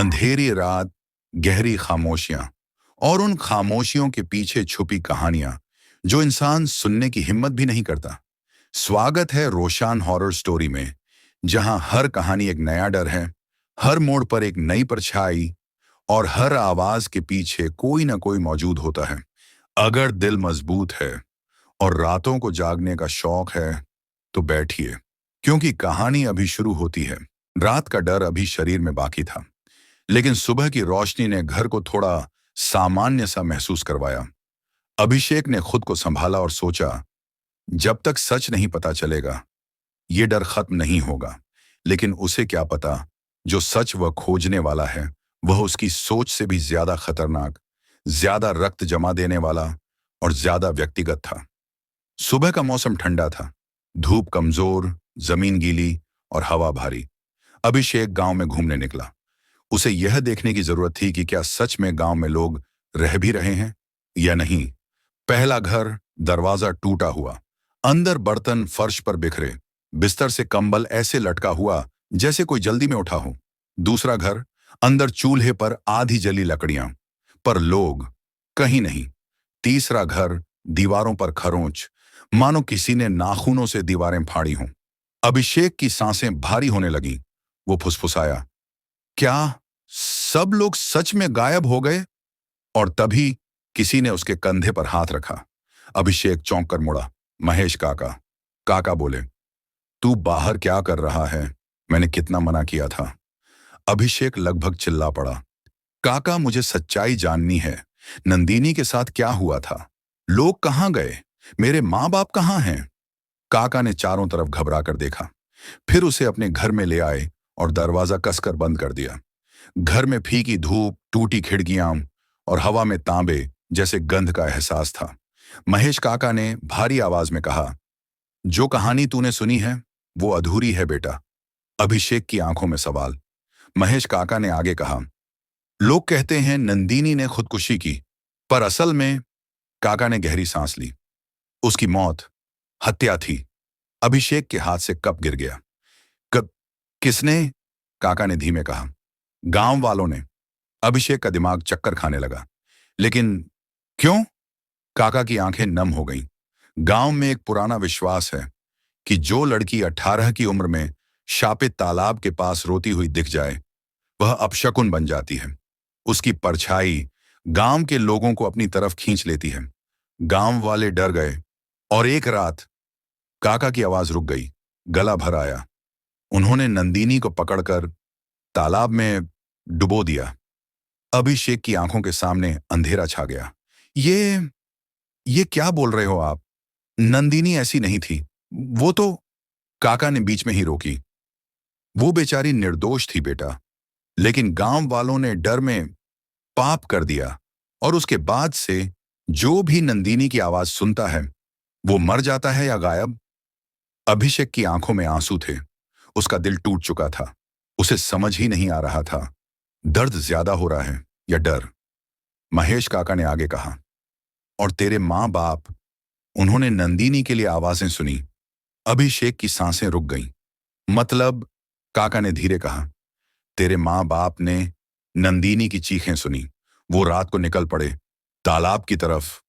अंधेरी रात, गहरी खामोशियां और उन खामोशियों के पीछे छुपी कहानियां जो इंसान सुनने की हिम्मत भी नहीं करता। स्वागत है रोशान हॉरर स्टोरी में, जहां हर कहानी एक नया डर है, हर मोड़ पर एक नई परछाई और हर आवाज के पीछे कोई ना कोई मौजूद होता है। अगर दिल मजबूत है और रातों को जागने का शौक है तो बैठिए, क्योंकि कहानी अभी शुरू होती है। रात का डर अभी शरीर में बाकी था, लेकिन सुबह की रोशनी ने घर को थोड़ा सामान्य सा महसूस करवाया। अभिषेक ने खुद को संभाला और सोचा, जब तक सच नहीं पता चलेगा ये डर खत्म नहीं होगा। लेकिन उसे क्या पता, जो सच वह खोजने वाला है वह उसकी सोच से भी ज्यादा खतरनाक, ज्यादा रक्त जमा देने वाला और ज्यादा व्यक्तिगत था। सुबह का मौसम ठंडा था, धूप कमजोर, जमीन गीली और हवा भारी। अभिषेक गांव में घूमने निकला। उसे यह देखने की जरूरत थी कि क्या सच में गांव में लोग रह भी रहे हैं या नहीं। पहला घर, दरवाजा टूटा हुआ, अंदर बर्तन फर्श पर बिखरे, बिस्तर से कंबल ऐसे लटका हुआ जैसे कोई जल्दी में उठा हो। दूसरा घर, अंदर चूल्हे पर आधी जली लकड़ियां, पर लोग कहीं नहीं। तीसरा घर, दीवारों पर खरोंच, मानो किसी ने नाखूनों से दीवारें फाड़ी हों। अभिषेक की सांसें भारी होने लगीं। वो फुसफुसाया, क्या सब लोग सच में गायब हो गए? और तभी किसी ने उसके कंधे पर हाथ रखा। अभिषेक चौंक कर मुड़ा। महेश काका। काका बोले, तू बाहर क्या कर रहा है? मैंने कितना मना किया था। अभिषेक लगभग चिल्ला पड़ा, काका मुझे सच्चाई जाननी है। नंदिनी के साथ क्या हुआ था? लोग कहाँ गए? मेरे माँ बाप कहाँ हैं? काका ने चारों तरफ घबरा कर देखा, फिर उसे अपने घर में ले आए और दरवाजा कसकर बंद कर दिया। घर में फीकी धूप, टूटी खिड़कियां और हवा में तांबे जैसे गंध का एहसास था। महेश काका ने भारी आवाज में कहा, जो कहानी तूने सुनी है वो अधूरी है बेटा। अभिषेक की आंखों में सवाल। महेश काका ने आगे कहा, लोग कहते हैं नंदिनी ने खुदकुशी की, पर असल में। काका ने गहरी सांस ली। उसकी मौत हत्या थी। अभिषेक के हाथ से कप गिर गया। कब? किसने? काका ने धीमे कहा, गांव वालों ने। अभिषेक का दिमाग चक्कर खाने लगा। लेकिन क्यों? काका की आंखें नम हो गईं। गांव में एक पुराना विश्वास है कि जो लड़की 18 की उम्र में शापित तालाब के पास रोती हुई दिख जाए, वह अपशकुन बन जाती है। उसकी परछाई गांव के लोगों को अपनी तरफ खींच लेती है। गांव वाले डर गए और एक रात, काका की आवाज रुक गई, गला भर आया, उन्होंने नंदिनी को पकड़कर तालाब में डुबो दिया। अभिषेक की आंखों के सामने अंधेरा छा गया। ये क्या बोल रहे हो आप? नंदिनी ऐसी नहीं थी। वो तो। काका ने बीच में ही रोकी, वो बेचारी निर्दोष थी बेटा, लेकिन गांव वालों ने डर में पाप कर दिया और उसके बाद से जो भी नंदिनी की आवाज सुनता है वो मर जाता है या गायब। अभिषेक की आंखों में आंसू थे। उसका दिल टूट चुका था। उसे समझ ही नहीं आ रहा था, दर्द ज्यादा हो रहा है या डर। महेश काका ने आगे कहा, और तेरे माँ बाप, उन्होंने नंदिनी के लिए आवाजें सुनी। अभिषेक की सांसें रुक गईं। मतलब? काका ने धीरे कहा, तेरे माँ बाप ने नंदिनी की चीखें सुनी। वो रात को निकल पड़े तालाब की तरफ।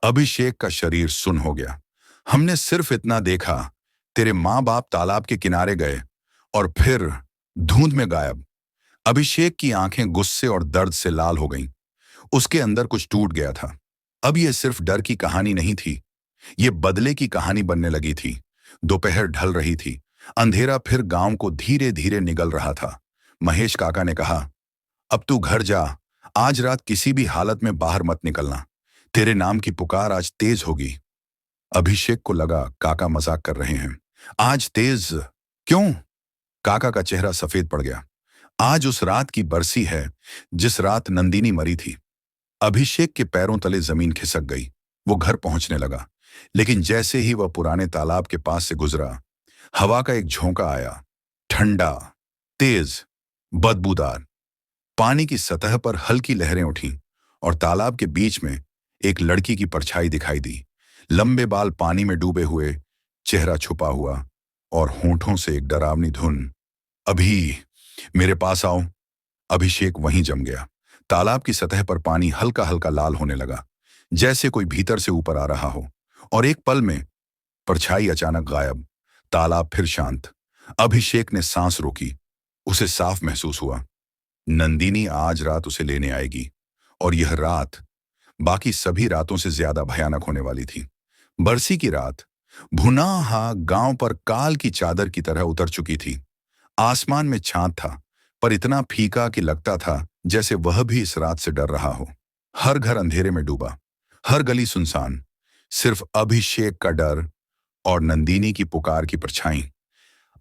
अभिषेक का शरीर सुन्न हो गया। हमने सिर्फ इतना देखा, तेरे माँ बाप तालाब के किनारे गए और फिर धुंध में गायब। अभिषेक की आंखें गुस्से और दर्द से लाल हो गईं। उसके अंदर कुछ टूट गया था। अब यह सिर्फ डर की कहानी नहीं थी, ये बदले की कहानी बनने लगी थी। दोपहर ढल रही थी। अंधेरा फिर गांव को धीरे धीरे निगल रहा था। महेश काका ने कहा, अब तू घर जा। आज रात किसी भी हालत में बाहर मत निकलना। तेरे नाम की पुकार आज तेज होगी। अभिषेक को लगा काका मजाक कर रहे हैं। आज तेज? क्यों? काका का चेहरा सफेद पड़ गया। आज उस रात की बरसी है जिस रात नंदिनी मरी थी। अभिषेक के पैरों तले जमीन खिसक गई। वो घर पहुंचने लगा, लेकिन जैसे ही वह पुराने तालाब के पास से गुजरा, हवा का एक झोंका आया, ठंडा, तेज, बदबूदार। पानी की सतह पर हल्की लहरें उठीं और तालाब के बीच में एक लड़की की परछाई दिखाई दी। लंबे बाल पानी में डूबे हुए, चेहरा छुपा हुआ और होंठों से एक डरावनी धुन, अभी मेरे पास आओ। अभिषेक वहीं जम गया। तालाब की सतह पर पानी हल्का हल्का लाल होने लगा, जैसे कोई भीतर से ऊपर आ रहा हो। और एक पल में परछाई अचानक गायब। तालाब फिर शांत। अभिषेक ने सांस रोकी। उसे साफ महसूस हुआ, नंदिनी आज रात उसे लेने आएगी। और यह रात बाकी सभी रातों से ज्यादा भयानक होने वाली थी। बरसी की रात भुनाहा गांव पर काल की चादर की तरह उतर चुकी थी। आसमान में चांद था, पर इतना फीका कि लगता था जैसे वह भी इस रात से डर रहा हो। हर घर अंधेरे में डूबा, हर गली सुनसान। सिर्फ अभिषेक का डर और नंदिनी की पुकार की परछाई।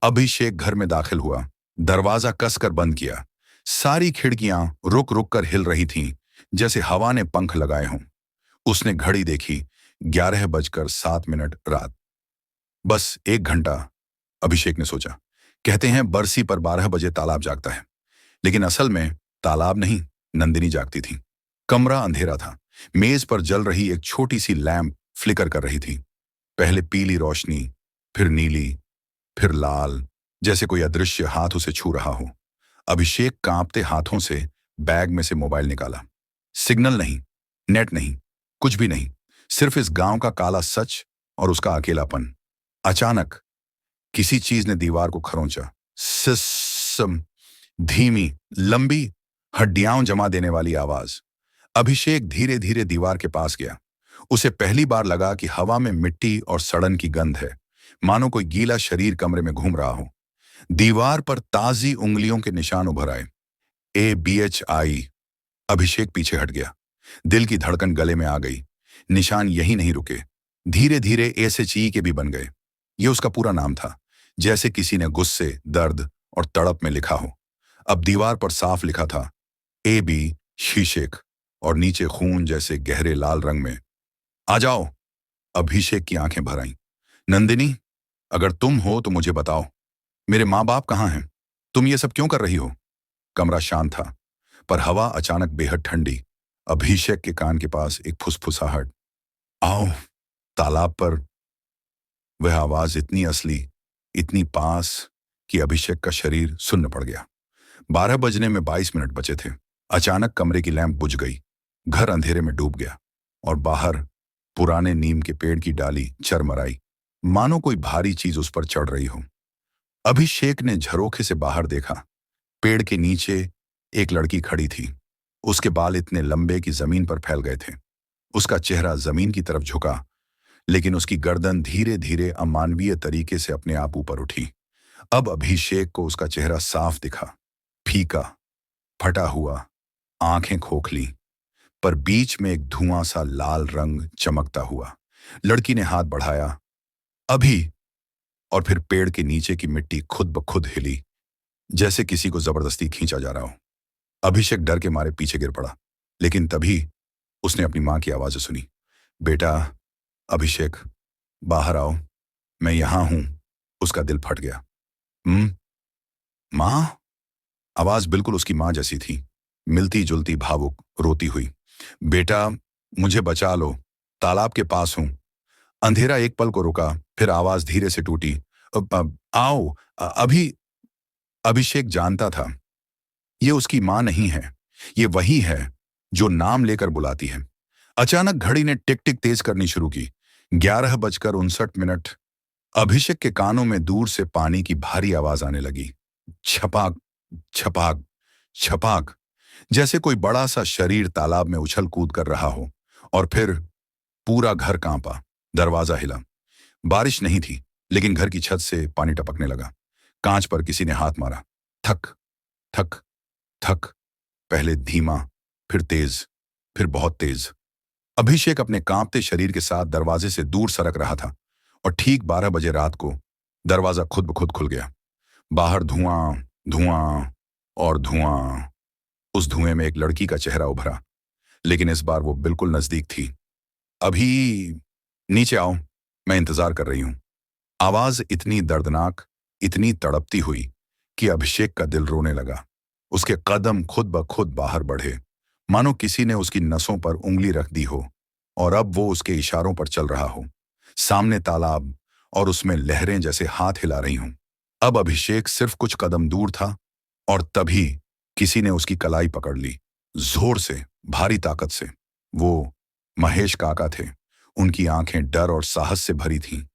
अभिषेक घर में दाखिल हुआ, दरवाजा कसकर बंद किया। सारी खिड़कियां रुक रुक कर हिल रही थीं, जैसे हवा ने पंख लगाए हों। उसने घड़ी देखी, 11:07 रात। बस 1 घंटा, अभिषेक ने सोचा। कहते हैं बरसी पर 12 बजे तालाब जागता है, लेकिन असल में तालाब नहीं, नंदिनी जागती थी। कमरा अंधेरा था। मेज पर जल रही एक छोटी सी लैंप फ्लिकर कर रही थी। पहले पीली रोशनी, फिर नीली, फिर लाल, जैसे कोई अदृश्य हाथ उसे छू रहा हो। अभिषेक कांपते हाथों से बैग में से मोबाइल निकाला। सिग्नल नहीं, नेट नहीं, कुछ भी नहीं। सिर्फ इस गांव का काला सच और उसका अकेलापन। अचानक किसी चीज ने दीवार को खरोंचा। सिस्सम, धीमी, लंबी, हड्डियां जमा देने वाली आवाज। अभिषेक धीरे धीरे दीवार के पास गया। उसे पहली बार लगा कि हवा में मिट्टी और सड़न की गंध है, मानो कोई गीला शरीर कमरे में घूम रहा हो। दीवार पर ताजी उंगलियों के निशान उभर आए। ABHI। अभिषेक पीछे हट गया। दिल की धड़कन गले में आ गई। निशान यही नहीं रुके, धीरे धीरे SHE के भी बन गए। ये उसका पूरा नाम था, जैसे किसी ने गुस्से, दर्द और तड़प में लिखा हो। अब दीवार पर साफ लिखा था AB शीशेक, और नीचे खून जैसे गहरे लाल रंग में। आ जाओ। अभिषेक की आंखें भर आईं। नंदिनी, अगर तुम हो तो मुझे बताओ, मेरे माँ बाप कहाँ हैं? तुम ये सब क्यों कर रही हो? कमरा शांत था, पर हवा अचानक बेहद ठंडी। अभिषेक के कान के पास एक फुसफुसाहट। आओ। तालाब पर वह आवाज इतनी असली, इतनी पास कि अभिषेक का शरीर सुन्न पड़ गया। 12 बजने में 22 मिनट बचे थे। अचानक कमरे की लैंप बुझ गई। घर अंधेरे में डूब गया, और बाहर पुराने नीम के पेड़ की डाली चरमराई, मानो कोई भारी चीज उस पर चढ़ रही हो। अभिषेक ने झरोखे से बाहर देखा। पेड़ के नीचे एक लड़की खड़ी थी। उसके बाल इतने लंबे कि जमीन पर फैल गए थे। उसका चेहरा जमीन की तरफ झुका, लेकिन उसकी गर्दन धीरे धीरे अमानवीय तरीके से अपने आप ऊपर उठी। अब अभिषेक को उसका चेहरा साफ दिखा, फीका, फटा हुआ, आंखें खोखली, पर बीच में एक धुआं सा लाल रंग चमकता हुआ। लड़की ने हाथ बढ़ाया, अभी, और फिर पेड़ के नीचे की मिट्टी खुद ब खुद हिली, जैसे किसी को जबरदस्ती खींचा जा रहा हो। अभिषेक डर के मारे पीछे गिर पड़ा, लेकिन तभी उसने अपनी मां की आवाज सुनी। बेटा अभिषेक, बाहर आओ, मैं यहां हूं। उसका दिल फट गया। मां? आवाज बिल्कुल उसकी मां जैसी थी, मिलती जुलती, भावुक, रोती हुई। बेटा, मुझे बचा लो, तालाब के पास हूं। अंधेरा एक पल को रुका, फिर आवाज धीरे से टूटी। आओ, अभी। अभिषेक जानता था, ये उसकी मां नहीं है, ये वही है जो नाम लेकर बुलाती है। अचानक घड़ी ने टिक टिक तेज करनी शुरू की। 11:59। अभिषेक के कानों में दूर से पानी की भारी आवाज आने लगी। छपाक, छपाक, छपाक, जैसे कोई बड़ा सा शरीर तालाब में उछल कूद कर रहा हो। और फिर पूरा घर कांपा। दरवाजा हिला। बारिश नहीं थी, लेकिन घर की छत से पानी टपकने लगा। कांच पर किसी ने हाथ मारा। थक, थक, थक, पहले धीमा, फिर तेज, फिर बहुत तेज। अभिषेक अपने कांपते शरीर के साथ दरवाजे से दूर सरक रहा था, और ठीक 12 बजे रात को दरवाजा खुद ब खुद खुल गया। बाहर धुआं, धुआं और धुआं। उस धुएं में एक लड़की का चेहरा उभरा, लेकिन इस बार वो बिल्कुल नजदीक थी। अभी, नीचे आओ, मैं इंतजार कर रही हूं। आवाज इतनी दर्दनाक, इतनी तड़पती हुई कि अभिषेक का दिल रोने लगा। उसके कदम खुद ब खुद बाहर बढ़े, मानो किसी ने उसकी नसों पर उंगली रख दी हो, और अब वो उसके इशारों पर चल रहा हो। सामने तालाब, और उसमें लहरें जैसे हाथ हिला रही हों। अब अभिषेक सिर्फ कुछ कदम दूर था, और तभी किसी ने उसकी कलाई पकड़ ली, जोर से, भारी ताकत से। वो महेश काका थे। उनकी आंखें डर और साहस से भरी थीं।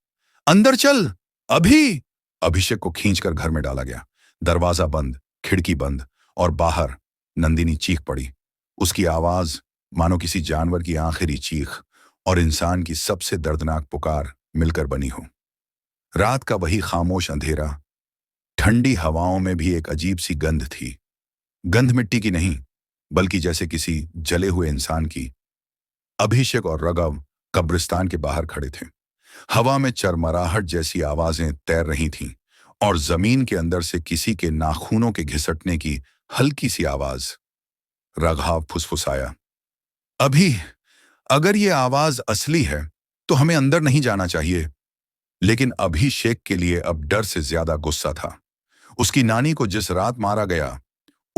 अंदर चल, अभी! अभिषेक को खींचकर घर में डाला गया। दरवाजा बंद, खिड़की बंद, और बाहर नंदिनी चीख पड़ी। उसकी आवाज मानो किसी जानवर की आखिरी चीख और इंसान की सबसे दर्दनाक पुकार मिलकर बनी हो। रात का वही खामोश अंधेरा, ठंडी हवाओं में भी एक अजीब सी गंध थी। गंध मिट्टी की नहीं, बल्कि जैसे किसी जले हुए इंसान की। अभिषेक और रघव कब्रिस्तान के बाहर खड़े थे। हवा में चरमराहट जैसी आवाजें तैर रही थीं और जमीन के अंदर से किसी के नाखूनों के घिसटने की हल्की सी आवाज। रघाव फुसफुसाया, अभी, अगर ये आवाज असली है तो हमें अंदर नहीं जाना चाहिए। लेकिन अभिषेक के लिए अब डर से ज्यादा गुस्सा था। उसकी नानी को जिस रात मारा गया,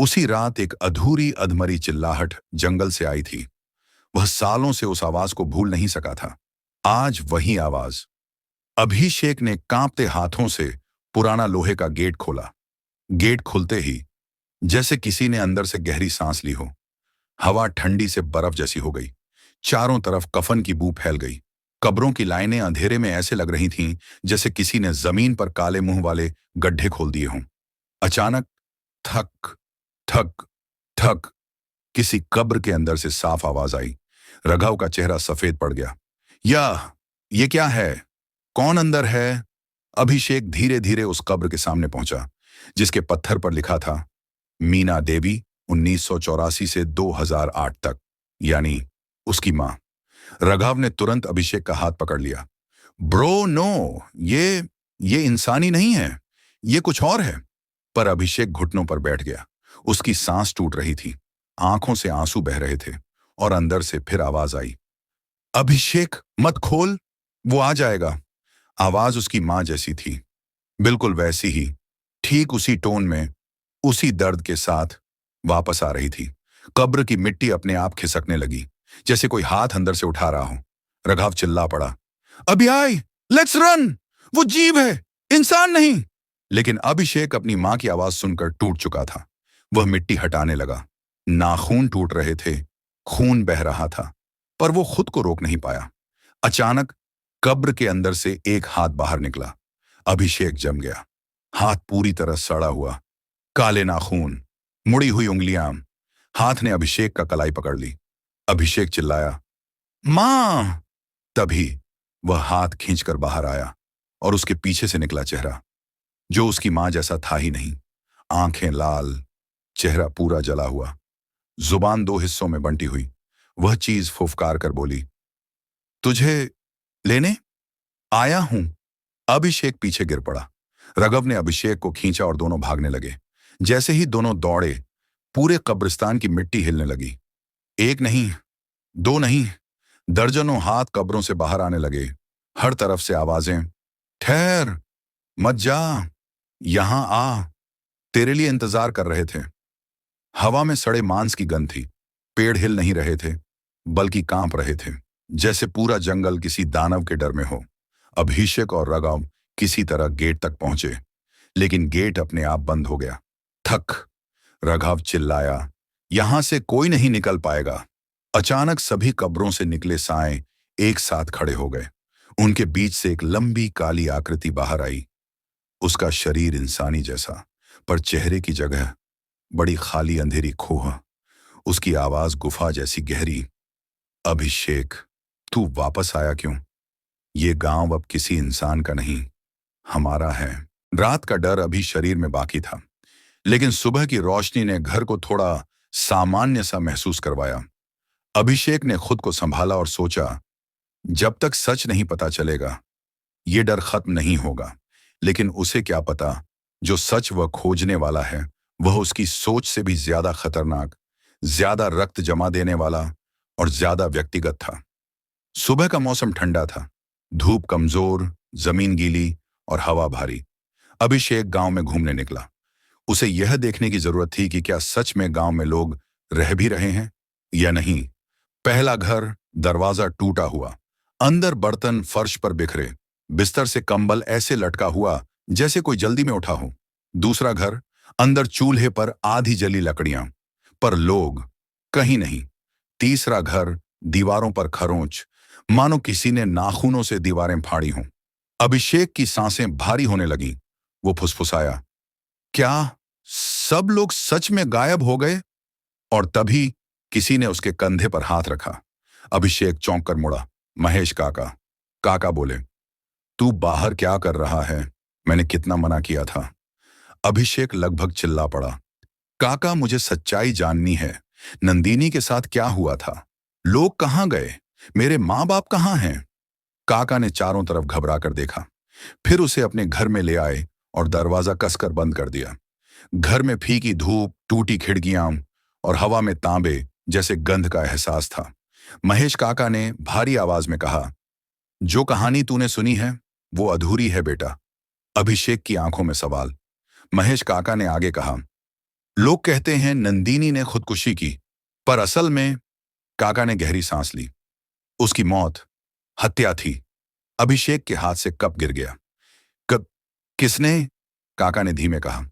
उसी रात एक अधूरी अधमरी चिल्लाहट जंगल से आई थी। वह सालों से उस आवाज को भूल नहीं सका था। आज वही आवाज। अभिषेक ने कांपते हाथों से पुराना लोहे का गेट खोला। गेट खुलते ही जैसे किसी ने अंदर से गहरी सांस ली हो। हवा ठंडी से बर्फ जैसी हो गई। चारों तरफ कफन की बू फैल गई। कब्रों की लाइनें अंधेरे में ऐसे लग रही थीं जैसे किसी ने जमीन पर काले मुंह वाले गड्ढे खोल दिए हों। अचानक थक थक थक किसी कब्र के अंदर से साफ आवाज आई। रघव का चेहरा सफेद पड़ गया। ये क्या है? कौन अंदर है? अभिषेक धीरे धीरे उस कब्र के सामने पहुंचा, जिसके पत्थर पर लिखा था, मीना देवी, 1984 से 2008 तक, यानी उसकी मां। रघव ने तुरंत अभिषेक का हाथ पकड़ लिया। ब्रो नो, ये इंसानी नहीं है, ये कुछ और है। पर अभिषेक घुटनों पर बैठ गया। उसकी सांस टूट रही थी, आंखों से आंसू बह रहे थे, और अंदर से फिर आवाज आई, अभिषेक मत खोल, वो आ जाएगा। आवाज उसकी मां जैसी थी, बिल्कुल वैसी ही, ठीक उसी टोन में, उसी दर्द के साथ वापस आ रही थी। कब्र की मिट्टी अपने आप खिसकने लगी, जैसे कोई हाथ अंदर से उठा रहा हो। रघव चिल्ला पड़ा, अभी आए, लेट्स रन, वो जीव है, इंसान नहीं। लेकिन अभिषेक अपनी मां की आवाज सुनकर टूट चुका था। वह मिट्टी हटाने लगा। नाखून टूट रहे थे, खून बह रहा था, पर वो खुद को रोक नहीं पाया। अचानक कब्र के अंदर से एक हाथ बाहर निकला। अभिषेक जम गया। हाथ पूरी तरह सड़ा हुआ, काले नाखून, मुड़ी हुई उंगलियां। हाथ ने अभिषेक का कलाई पकड़ ली। अभिषेक चिल्लाया, मां! तभी वह हाथ खींचकर बाहर आया और उसके पीछे से निकला चेहरा, जो उसकी मां जैसा था ही नहीं। आंखें लाल, चेहरा पूरा जला हुआ, जुबान दो हिस्सों में बंटी हुई। वह चीज फुफकार कर बोली, तुझे लेने आया हूं। अभिषेक पीछे गिर पड़ा। रघव ने अभिषेक को खींचा और दोनों भागने लगे। जैसे ही दोनों दौड़े, पूरे कब्रिस्तान की मिट्टी हिलने लगी। एक नहीं, दो नहीं, दर्जनों हाथ कब्रों से बाहर आने लगे। हर तरफ से आवाजें, ठहर, मत जा, यहां आ, तेरे लिए इंतजार कर रहे थे। हवा में सड़े मांस की गंध थी। पेड़ हिल नहीं रहे थे, बल्कि कांप रहे थे, जैसे पूरा जंगल किसी दानव के डर में हो। अभिषेक और रघव किसी तरह गेट तक पहुंचे, लेकिन गेट अपने आप बंद हो गया। थक, रघव चिल्लाया, यहां से कोई नहीं निकल पाएगा। अचानक सभी कब्रों से निकले साएं एक साथ खड़े हो गए। उनके बीच से एक लंबी काली आकृति बाहर आई। उसका शरीर इंसानी जैसा, पर चेहरे की जगह बड़ी खाली अंधेरी खोह। उसकी आवाज गुफा जैसी गहरी, अभिषेक, तू वापस आया क्यों? ये गांव अब किसी इंसान का नहीं, हमारा है। रात का डर अभी शरीर में बाकी था, लेकिन सुबह की रोशनी ने घर को थोड़ा सामान्य सा महसूस करवाया। अभिषेक ने खुद को संभाला और सोचा, जब तक सच नहीं पता चलेगा, ये डर खत्म नहीं होगा। लेकिन उसे क्या पता, जो सच वह खोजने वाला है, वह उसकी सोच से भी ज्यादा खतरनाक, ज्यादा रक्त जमा देने वाला और ज्यादा व्यक्तिगत था। सुबह का मौसम ठंडा था, धूप कमजोर, जमीन गीली और हवा भारी। अभिषेक गांव में घूमने निकला। उसे यह देखने की जरूरत थी कि क्या सच में गांव में लोग रह भी रहे हैं या नहीं। पहला घर, दरवाजा टूटा हुआ, अंदर बर्तन फर्श पर बिखरे, बिस्तर से कंबल ऐसे लटका हुआ जैसे कोई जल्दी में उठा हो। दूसरा घर, अंदर चूल्हे पर आधी जली लकड़ियां, पर लोग कहीं नहीं। तीसरा घर, दीवारों पर खरोंच, मानो किसी ने नाखूनों से दीवारें फाड़ी हों। अभिषेक की सांसें भारी होने लगीं। वो फुसफुसाया, क्या सब लोग सच में गायब हो गए? और तभी किसी ने उसके कंधे पर हाथ रखा। अभिषेक चौंक कर मुड़ा। महेश काका। काका बोले, तू बाहर क्या कर रहा है? मैंने कितना मना किया था। अभिषेक लगभग चिल्ला पड़ा, काका मुझे सच्चाई जाननी है। नंदिनी के साथ क्या हुआ था? लोग कहाँ गए? मेरे माँ बाप कहाँ हैं? काका ने चारों तरफ घबरा कर देखा, फिर उसे अपने घर में ले आए और दरवाजा कसकर बंद कर दिया। घर में फीकी धूप, टूटी खिड़कियां और हवा में तांबे जैसे गंध का एहसास था। महेश काका ने भारी आवाज में कहा, जो कहानी तूने सुनी है वो अधूरी है बेटा। अभिषेक की आंखों में सवाल। महेश काका ने आगे कहा, लोग कहते हैं नंदिनी ने खुदकुशी की, पर असल में। काका ने गहरी सांस ली। उसकी मौत हत्या थी। अभिषेक के हाथ से कप गिर गया। कब? किसने? काका ने धीमे कहा,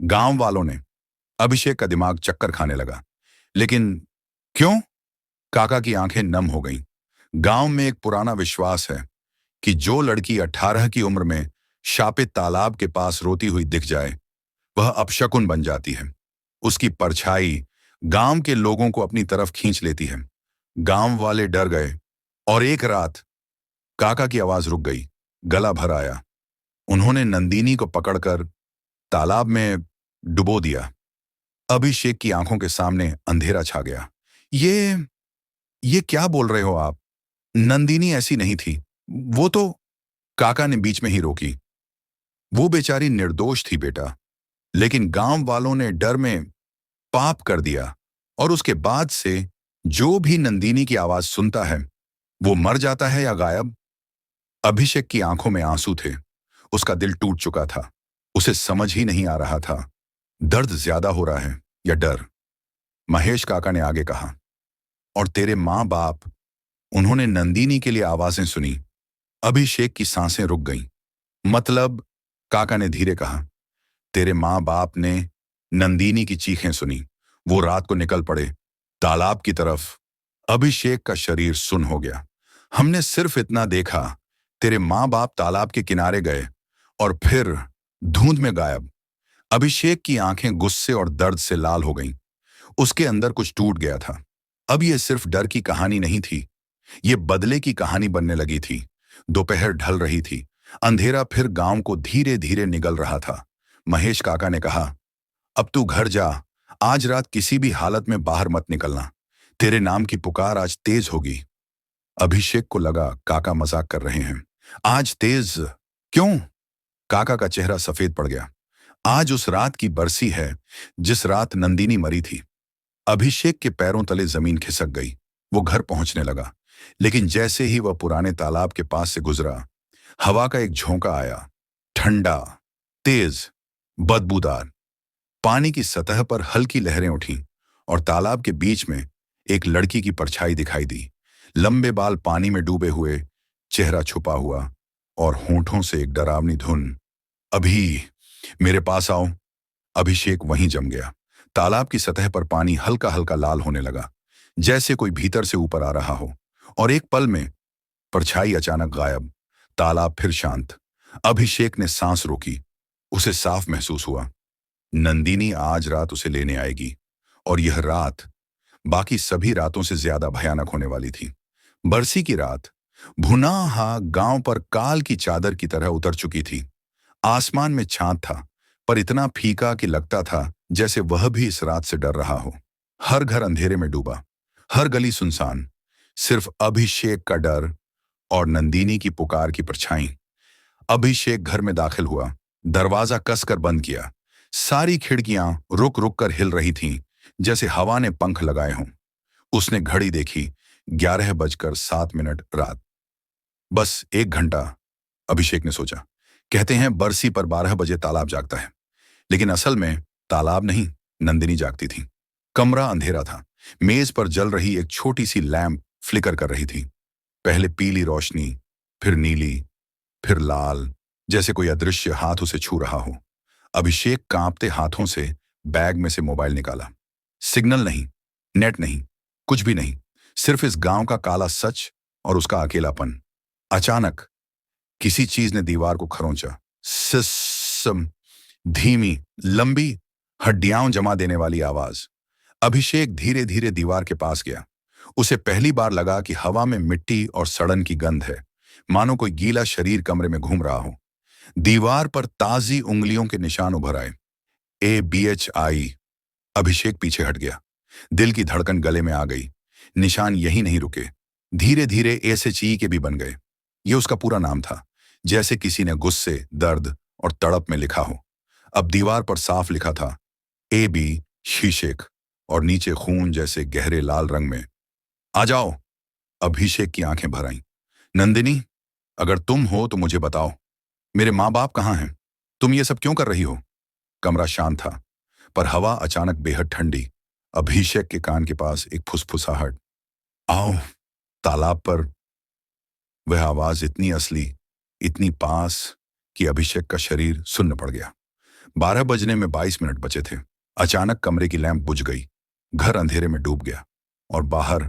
गांव वालों ने। अभिषेक का दिमाग चक्कर खाने लगा। लेकिन क्यों? काका की आंखें नम हो गईं। गांव में एक पुराना विश्वास है कि जो लड़की 18 की उम्र में शापित तालाब के पास रोती हुई दिख जाए, वह अपशकुन बन जाती है। उसकी परछाई गांव के लोगों को अपनी तरफ खींच लेती है। गांव वाले डर गए और एक रात, काका की आवाज रुक गई, गला भर आया, उन्होंने नंदिनी को पकड़कर तालाब में डुबो दिया। अभिषेक की आंखों के सामने अंधेरा छा गया। ये क्या बोल रहे हो आप? नंदिनी ऐसी नहीं थी। वो तो। काका ने बीच में ही रोकी, वो बेचारी निर्दोष थी बेटा, लेकिन गांव वालों ने डर में पाप कर दिया और उसके बाद से जो भी नंदिनी की आवाज सुनता है वो मर जाता है या गायब। अभिषेक की आंखों में आंसू थे। उसका दिल टूट चुका था। उसे समझ ही नहीं आ रहा था, दर्द ज्यादा हो रहा है या डर। महेश काका ने आगे कहा, और तेरे माँ बाप, उन्होंने नंदिनी के लिए आवाजें सुनी। अभिषेक की सांसें रुक गईं। मतलब? काका ने धीरे कहा, तेरे माँ बाप ने नंदिनी की चीखें सुनी। वो रात को निकल पड़े तालाब की तरफ। अभिषेक का शरीर सुन्न हो गया। हमने सिर्फ इतना देखा, तेरे माँ बाप तालाब के किनारे गए और फिर धुंध में गायब। अभिषेक की आंखें गुस्से और दर्द से लाल हो गईं। उसके अंदर कुछ टूट गया था। अब यह सिर्फ डर की कहानी नहीं थी, ये बदले की कहानी बनने लगी थी। दोपहर ढल रही थी। अंधेरा फिर गांव को धीरे धीरे निगल रहा था। महेश काका ने कहा, अब तू घर जा। आज रात किसी भी हालत में बाहर मत निकलना। तेरे नाम की पुकार आज तेज होगी। अभिषेक को लगा काका मजाक कर रहे हैं। आज तेज? क्यों? काका का चेहरा सफेद पड़ गया। आज उस रात की बरसी है जिस रात नंदिनी मरी थी। अभिषेक के पैरों तले जमीन खिसक गई। वो घर पहुंचने लगा, लेकिन जैसे ही वह पुराने तालाब के पास से गुजरा, हवा का एक झोंका आया। ठंडा, तेज, बदबूदार। पानी की सतह पर हल्की लहरें उठीं और तालाब के बीच में एक लड़की की परछाई दिखाई दी। लंबे बाल पानी में डूबे हुए, चेहरा छुपा हुआ और होंठों से एक डरावनी धुन। अभी मेरे पास आओ। अभिषेक वहीं जम गया। तालाब की सतह पर पानी हल्का हल्का लाल होने लगा, जैसे कोई भीतर से ऊपर आ रहा हो। और एक पल में परछाई अचानक गायब। तालाब फिर शांत। अभिषेक ने सांस रोकी। उसे साफ महसूस हुआ, नंदिनी आज रात उसे लेने आएगी, और यह रात बाकी सभी रातों से ज्यादा भयानक होने वाली थी। बरसी की रात भुनाहा गांव पर काल की चादर की तरह उतर चुकी थी। आसमान में चांद था, पर इतना फीका कि लगता था जैसे वह भी इस रात से डर रहा हो। हर घर अंधेरे में डूबा, हर गली सुनसान। सिर्फ अभिषेक का डर और नंदिनी की पुकार की परछाई। अभिषेक घर में दाखिल हुआ, दरवाजा कसकर बंद किया। सारी खिड़कियां रुक रुक कर हिल रही थीं, जैसे हवा ने पंख लगाए हों। उसने घड़ी देखी, 11:07 रात। बस 1 घंटा, अभिषेक ने सोचा। कहते हैं बरसी पर 12 बजे तालाब जागता है, लेकिन असल में तालाब नहीं, नंदिनी जागती थी। कमरा अंधेरा था। मेज पर जल रही एक छोटी सी लैंप फ्लिकर कर रही थी। पहले पीली रोशनी, फिर नीली, फिर लाल, जैसे कोई अदृश्य हाथ उसे छू रहा हो। अभिषेक कांपते हाथों से बैग में से मोबाइल निकाला। सिग्नल नहीं, नेट नहीं, कुछ भी नहीं, सिर्फ इस गांव का काला सच और उसका अकेलापन। अचानक किसी चीज ने दीवार को खरोंचा। सिस्सम, धीमी, लंबी, हड्डियां जमा देने वाली आवाज। अभिषेक धीरे धीरे दीवार के पास गया। उसे पहली बार लगा कि हवा में मिट्टी और सड़न की गंध है, मानो कोई गीला शरीर कमरे में घूम रहा हो। दीवार पर ताजी उंगलियों के निशान उभर आए। ABHI। अभिषेक पीछे हट गया। दिल की धड़कन गले में आ गई। निशान यही नहीं रुके, धीरे धीरे SHE के भी बन गए। ये उसका पूरा नाम था, जैसे किसी ने गुस्से, दर्द और तड़प में लिखा हो। अब दीवार पर साफ लिखा था AB शीशेक, और नीचे खून जैसे गहरे लाल रंग में। आ जाओ। अभिषेक की आंखें भर आईं। नंदिनी, अगर तुम हो तो मुझे बताओ, मेरे माँ बाप कहाँ हैं? तुम ये सब क्यों कर रही हो? कमरा शांत था, पर हवा अचानक बेहद ठंडी। अभिषेक के कान के पास एक फुसफुसाहट। आओ। तालाब पर। वह आवाज इतनी असली, इतनी पास कि अभिषेक का शरीर सुन्न पड़ गया। 12 बजने में 22 मिनट बचे थे। अचानक कमरे की लैंप बुझ गई। घर अंधेरे में डूब गया और बाहर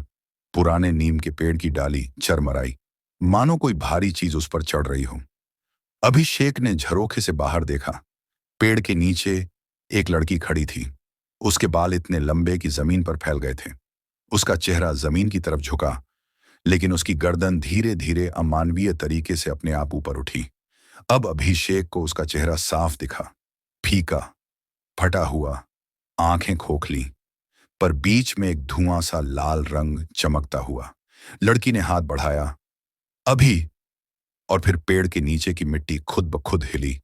पुराने नीम के पेड़ की डाली चरमराई, मानो कोई भारी चीज उस पर चढ़ रही हो। अभिषेक ने झरोखे से बाहर देखा। पेड़ के नीचे एक लड़की खड़ी थी। उसके बाल इतने लंबे कि जमीन पर फैल गए थे। उसका चेहरा जमीन की तरफ झुका, लेकिन उसकी गर्दन धीरे धीरे अमानवीय तरीके से अपने आप ऊपर उठी। अब अभिषेक को उसका चेहरा साफ दिखा, फीका, फटा हुआ, आंखें खोखली, पर बीच में एक धुआं सा लाल रंग चमकता हुआ। लड़की ने हाथ बढ़ाया, अभी, और फिर पेड़ के नीचे की मिट्टी खुद ब खुद हिली,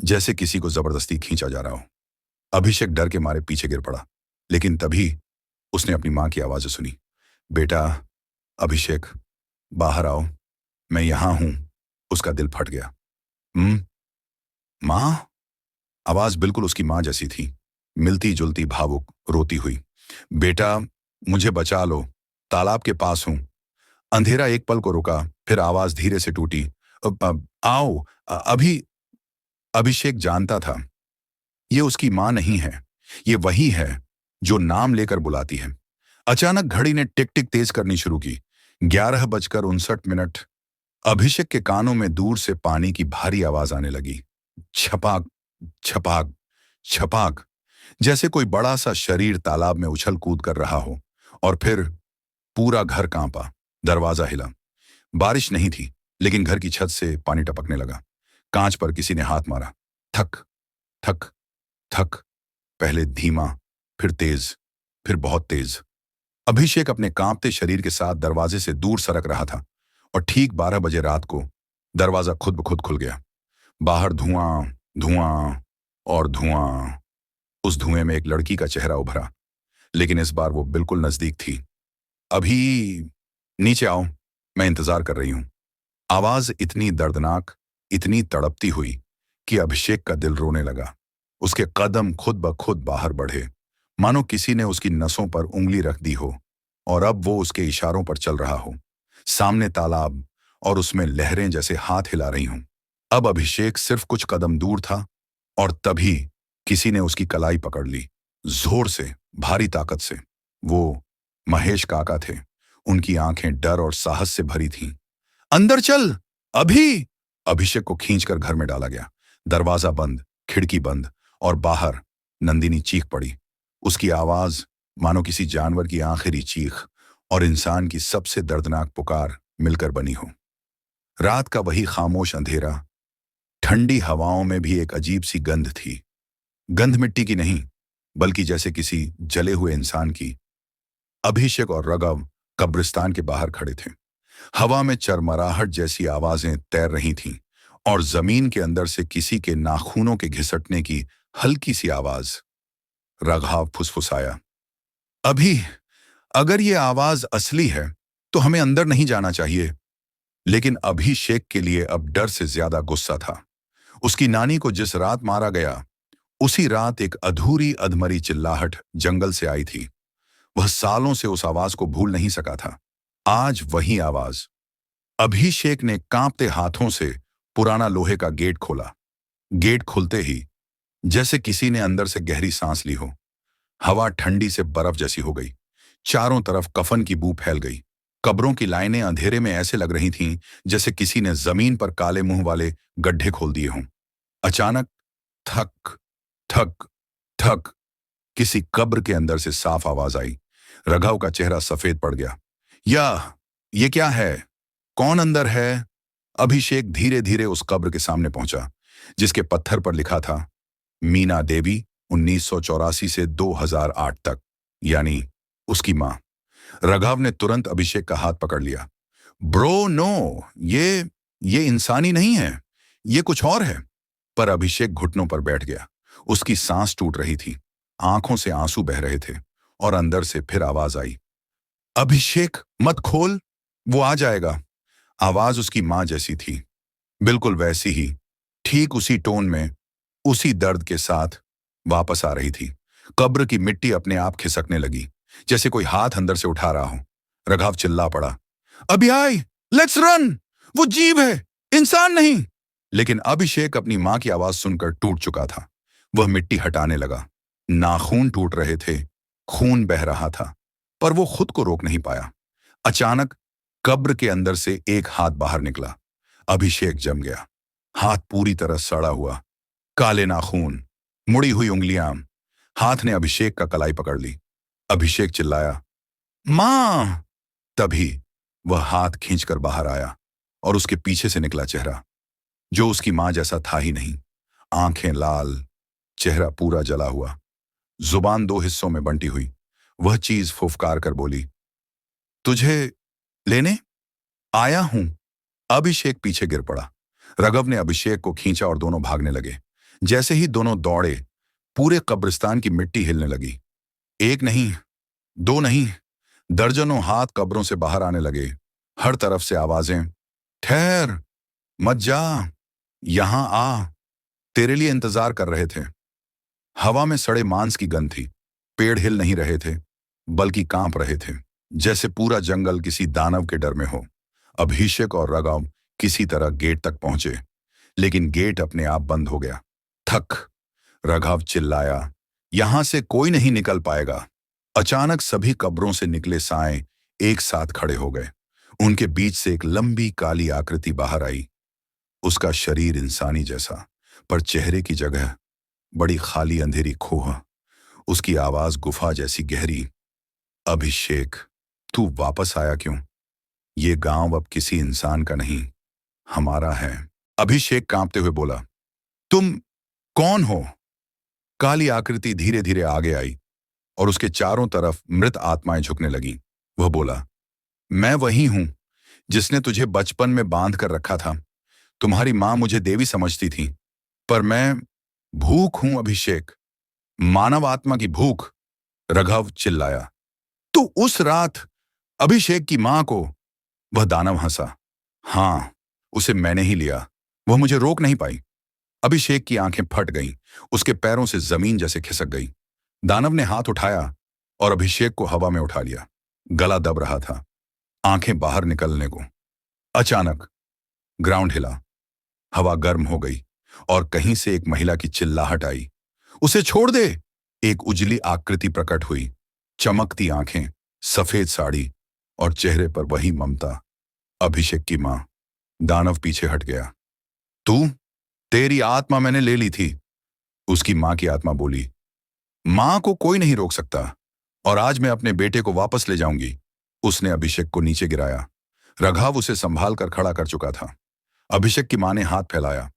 जैसे किसी को जबरदस्ती खींचा जा रहा हो। अभिषेक डर के मारे पीछे गिर पड़ा, लेकिन तभी उसने अपनी मां की आवाज सुनी। बेटा अभिषेक, बाहर आओ, मैं यहां हूं। उसका दिल फट गया। मां? आवाज बिल्कुल उसकी मां जैसी थी, मिलती जुलती, भावुक, रोती हुई। बेटा, मुझे बचा लो, तालाब के पास हूं। अंधेरा एक पल को रुका, फिर आवाज धीरे से टूटी। आओ। अभी। अभिषेक जानता था ये उसकी मां नहीं है, ये वही है जो नाम लेकर बुलाती है। अचानक घड़ी ने टिक टिक तेज करनी शुरू की। 11:59। अभिषेक के कानों में दूर से पानी की भारी आवाज आने लगी। छपाक, छपाक, छपाक, जैसे कोई बड़ा सा शरीर तालाब में उछल कूद कर रहा हो। और फिर पूरा घर कांपा। दरवाजा हिला। बारिश नहीं थी, लेकिन घर की छत से पानी टपकने लगा। कांच पर किसी ने हाथ मारा। थक, थक, थक, पहले धीमा, फिर तेज, फिर बहुत तेज। अभिषेक अपने कांपते शरीर के साथ दरवाजे से दूर सरक रहा था, और ठीक 12 बजे रात को दरवाजा खुद ब खुद खुल गया। बाहर धुआं, धुआं और धुआं। उस धुएं में एक लड़की का चेहरा उभरा, लेकिन इस बार वो बिल्कुल नजदीक थी। अभी, नीचे आओ, मैं इंतजार कर रही हूं। आवाज इतनी दर्दनाक, इतनी तड़पती हुई कि अभिषेक का दिल रोने लगा। उसके कदम खुद ब खुद बाहर बढ़े, मानो किसी ने उसकी नसों पर उंगली रख दी हो, और अब वो उसके इशारों पर चल रहा हो। सामने तालाब, और उसमें लहरें जैसे हाथ हिला रही हों। अब अभिषेक सिर्फ कुछ कदम दूर था, और तभी किसी ने उसकी कलाई पकड़ ली, जोर से, भारी ताकत से। वो महेश काका थे। उनकी आंखें डर और साहस से भरी थीं। अंदर चल, अभी। अभिषेक को खींचकर घर में डाला गया। दरवाजा बंद, खिड़की बंद, और बाहर नंदिनी चीख पड़ी। उसकी आवाज मानो किसी जानवर की आखिरी चीख और इंसान की सबसे दर्दनाक पुकार मिलकर बनी हो। रात का वही खामोश अंधेरा, ठंडी हवाओं में भी एक अजीब सी गंध थी। गंध मिट्टी की नहीं, बल्कि जैसे किसी जले हुए इंसान की। अभिषेक और रघव कब्रिस्तान के बाहर खड़े थे। हवा में चरमराहट जैसी आवाजें तैर रही थीं, और जमीन के अंदर से किसी के नाखूनों के घिसटने की हल्की सी आवाज। रघाव फुसफुसाया, अभी, अगर ये आवाज असली है तो हमें अंदर नहीं जाना चाहिए। लेकिन अभिषेक के लिए अब डर से ज्यादा गुस्सा था। उसकी नानी को जिस रात मारा गया, उसी रात एक अधूरी अधमरी चिल्लाहट जंगल से आई थी। वह सालों से उस आवाज को भूल नहीं सका था। आज वही आवाज। अभिषेक ने कांपते हाथों से पुराना लोहे का गेट खोला। गेट खुलते ही जैसे किसी ने अंदर से गहरी सांस ली हो। हवा ठंडी से बर्फ जैसी हो गई। चारों तरफ कफन की बू फैल गई। कब्रों की लाइनें अंधेरे में ऐसे लग रही थीं जैसे किसी ने जमीन पर काले मुंह वाले गड्ढे खोल दिए हों। अचानक थक थक थक किसी कब्र के अंदर से साफ आवाज आई। रघाव का चेहरा सफेद पड़ गया। यह ये क्या है? कौन अंदर है? अभिषेक धीरे धीरे उस कब्र के सामने पहुंचा जिसके पत्थर पर लिखा था मीना देवी 1984 से 2008 तक, यानी उसकी मां। रघाव ने तुरंत अभिषेक का हाथ पकड़ लिया। ब्रो नो, ये इंसानी नहीं है, ये कुछ और है। पर अभिषेक घुटनों पर बैठ गया। उसकी सांस टूट रही थी, आंखों से आंसू बह रहे थे और अंदर से फिर आवाज आई, अभिषेक मत खोल, वो आ जाएगा। आवाज उसकी मां जैसी थी, बिल्कुल वैसी ही, ठीक उसी टोन में, उसी दर्द के साथ वापस आ रही थी। कब्र की मिट्टी अपने आप खिसकने लगी, जैसे कोई हाथ अंदर से उठा रहा हो। रघाव चिल्ला पड़ा, अभी आई, लेट्स रन, वो जीव है, इंसान नहीं। लेकिन अभिषेक अपनी मां की आवाज सुनकर टूट चुका था। वह मिट्टी हटाने लगा। नाखून टूट रहे थे, खून बह रहा था, पर वो खुद को रोक नहीं पाया। अचानक कब्र के अंदर से एक हाथ बाहर निकला। अभिषेक जम गया। हाथ पूरी तरह सड़ा हुआ, काले नाखून, मुड़ी हुई उंगलियां। हाथ ने अभिषेक का कलाई पकड़ ली। अभिषेक चिल्लाया, मां। तभी वह हाथ खींचकर बाहर आया और उसके पीछे से निकला चेहरा, जो उसकी मां जैसा था ही नहीं। आंखें लाल, चेहरा पूरा जला हुआ, जुबान दो हिस्सों में बंटी हुई। वह चीज फुफकार कर बोली, तुझे लेने आया हूं। अभिषेक पीछे गिर पड़ा। रघव ने अभिषेक को खींचा और दोनों भागने लगे। जैसे ही दोनों दौड़े, पूरे कब्रिस्तान की मिट्टी हिलने लगी। एक नहीं, दो नहीं, दर्जनों हाथ कब्रों से बाहर आने लगे। हर तरफ से आवाजें, ठहर, मत जा, यहां आ, तेरे लिए इंतजार कर रहे थे। हवा में सड़े मांस की गंध थी। पेड़ हिल नहीं रहे थे, बल्कि कांप रहे थे, जैसे पूरा जंगल किसी दानव के डर में हो। अभिषेक और रघव किसी तरह गेट तक पहुंचे, लेकिन गेट अपने आप बंद हो गया। थक, रघव चिल्लाया, यहां से कोई नहीं निकल पाएगा। अचानक सभी कब्रों से निकले साएं एक साथ खड़े हो गए। उनके बीच से एक लंबी काली आकृति बाहर आई। उसका शरीर इंसानी जैसा, पर चेहरे की जगह बड़ी खाली अंधेरी खोह। उसकी आवाज गुफा जैसी गहरी, अभिषेक, तू वापस आया क्यों? ये गांव अब किसी इंसान का नहीं, हमारा है। अभिषेक कांपते हुए बोला, तुम कौन हो? काली आकृति धीरे धीरे आगे आई और उसके चारों तरफ मृत आत्माएं झुकने लगी। वह बोला, मैं वही हूं जिसने तुझे बचपन में बांध कर रखा था। तुम्हारी मां मुझे देवी समझती थी, पर मैं भूख हूं अभिषेक, मानव आत्मा की भूख। रघव चिल्लाया, तो उस रात अभिषेक की मां को? वह दानव हंसा, हां, उसे मैंने ही लिया। वह मुझे रोक नहीं पाई। अभिषेक की आंखें फट गईं, उसके पैरों से जमीन जैसे खिसक गई। दानव ने हाथ उठाया और अभिषेक को हवा में उठा लिया। गला दब रहा था, आंखें बाहर निकलने को। अचानक ग्राउंड हिला, हवा गर्म हो गई और कहीं से एक महिला की चिल्लाहट आई, उसे छोड़ दे। एक उजली आकृति प्रकट हुई, चमकती आंखें, सफेद साड़ी और चेहरे पर वही ममता, अभिषेक की मां। दानव पीछे हट गया। तू, तेरी आत्मा मैंने ले ली थी, उसकी मां की आत्मा बोली। मां को कोई नहीं रोक सकता, और आज मैं अपने बेटे को वापस ले जाऊंगी। उसने अभिषेक को नीचे गिराया। रघाव उसे संभाल कर खड़ा कर चुका था। अभिषेक की मां ने हाथ फैलाया।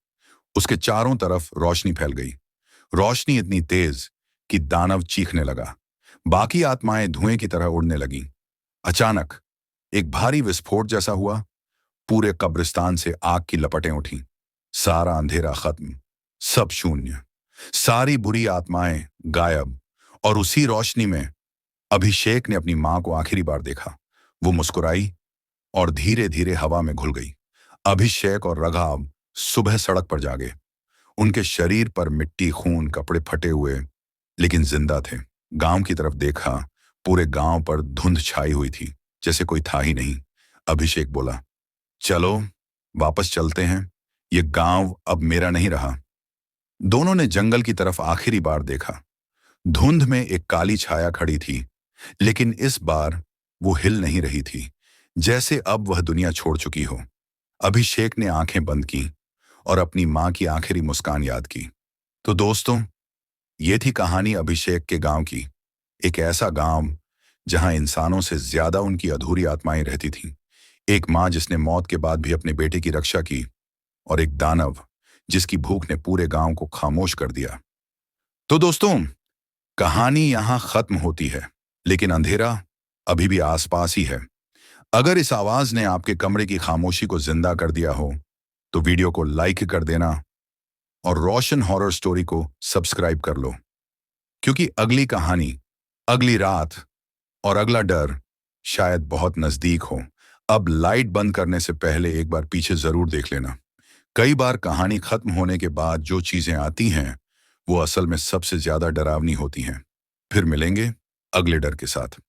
उसके चारों तरफ रोशनी फैल गई। रोशनी इतनी तेज कि दानव चीखने लगा। बाकी आत्माएं धुएं की तरह उड़ने लगीं। अचानक एक भारी विस्फोट जैसा हुआ। पूरे कब्रिस्तान से आग की लपटें उठीं। सारा अंधेरा खत्म, सब शून्य, सारी बुरी आत्माएं गायब। और उसी रोशनी में अभिषेक ने अपनी मां को आखिरी बार देखा। वो मुस्कुराई और धीरे धीरे हवा में घुल गई। अभिषेक और रघाव सुबह सड़क पर जागे। उनके शरीर पर मिट्टी, खून, कपड़े फटे हुए, लेकिन जिंदा थे। गांव की तरफ देखा, पूरे गांव पर धुंध छाई हुई थी, जैसे कोई था ही नहीं। अभिषेक बोला, चलो वापस चलते हैं, ये गांव अब मेरा नहीं रहा। दोनों ने जंगल की तरफ आखिरी बार देखा। धुंध में एक काली छाया खड़ी थी, लेकिन इस बार वो हिल नहीं रही थी, जैसे अब वह दुनिया छोड़ चुकी हो। अभिषेक ने आंखें बंद की और अपनी मां की आखिरी मुस्कान याद की। तो दोस्तों, ये थी कहानी अभिषेक के गांव की। एक ऐसा गांव जहां इंसानों से ज्यादा उनकी अधूरी आत्माएं रहती थीं। एक मां जिसने मौत के बाद भी अपने बेटे की रक्षा की, और एक दानव जिसकी भूख ने पूरे गांव को खामोश कर दिया। तो दोस्तों, कहानी यहां खत्म होती है, लेकिन अंधेरा अभी भी आसपास ही है। अगर इस आवाज ने आपके कमरे की खामोशी को जिंदा कर दिया हो, तो वीडियो को लाइक कर देना और रोशन हॉरर स्टोरी को सब्सक्राइब कर लो, क्योंकि अगली कहानी, अगली रात और अगला डर शायद बहुत नजदीक हो। अब लाइट बंद करने से पहले एक बार पीछे जरूर देख लेना। कई बार कहानी खत्म होने के बाद जो चीजें आती हैं, वो असल में सबसे ज्यादा डरावनी होती हैं। फिर मिलेंगे अगले डर के साथ।